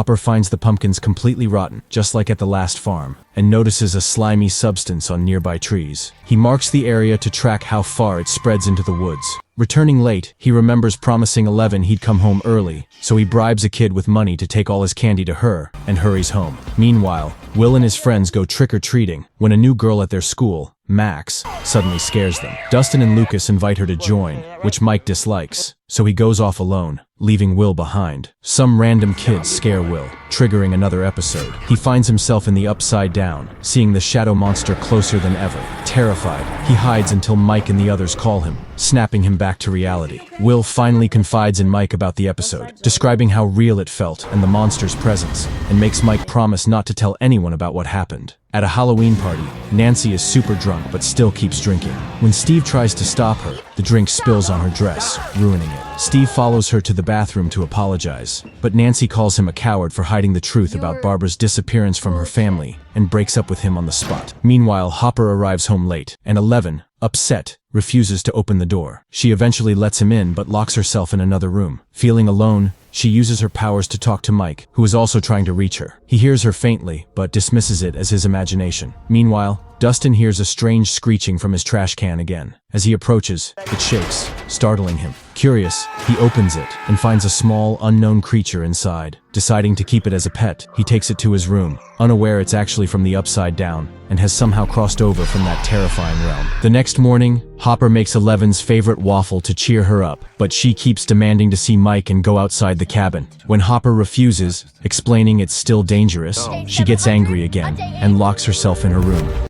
Hopper finds the pumpkins completely rotten, just like at the last farm, and notices a slimy substance on nearby trees. He marks the area to track how far it spreads into the woods. Returning late, he remembers promising 11 he'd come home early, so he bribes a kid with money to take all his candy to her, and hurries home. Meanwhile, Will and his friends go trick-or-treating, when a new girl at their school, Max, suddenly scares them. Dustin and Lucas invite her to join, which Mike dislikes, so he goes off alone, leaving Will behind. Some random kids scare Will, triggering another episode. He finds himself in the Upside Down, seeing the shadow monster closer than ever. Terrified, he hides until Mike and the others call him, snapping him back to reality. Will finally confides in Mike about the episode, describing how real it felt and the monster's presence, and makes Mike promise not to tell anyone about what happened. At a Halloween party, Nancy is super drunk but still keeps drinking. When Steve tries to stop her, the drink spills on her dress, ruining it. Steve follows her to the bathroom to apologize, but Nancy calls him a coward for hiding the truth about Barbara's disappearance from her family and breaks up with him on the spot. Meanwhile, Hopper arrives home late, and 11, upset, refuses to open the door. She eventually lets him in but locks herself in another room. Feeling alone, she uses her powers to talk to Mike, who is also trying to reach her. He hears her faintly, but dismisses it as his imagination. Meanwhile, Dustin hears a strange screeching from his trash can again. As he approaches, it shakes, startling him. Curious, he opens it and finds a small, unknown creature inside. Deciding to keep it as a pet, he takes it to his room, unaware it's actually from the Upside Down, and has somehow crossed over from that terrifying realm. The next morning, Hopper makes 11's favorite waffle to cheer her up, but she keeps demanding to see Mike and go outside the cabin. When Hopper refuses, explaining it's still dangerous, she gets angry again and locks herself in her room.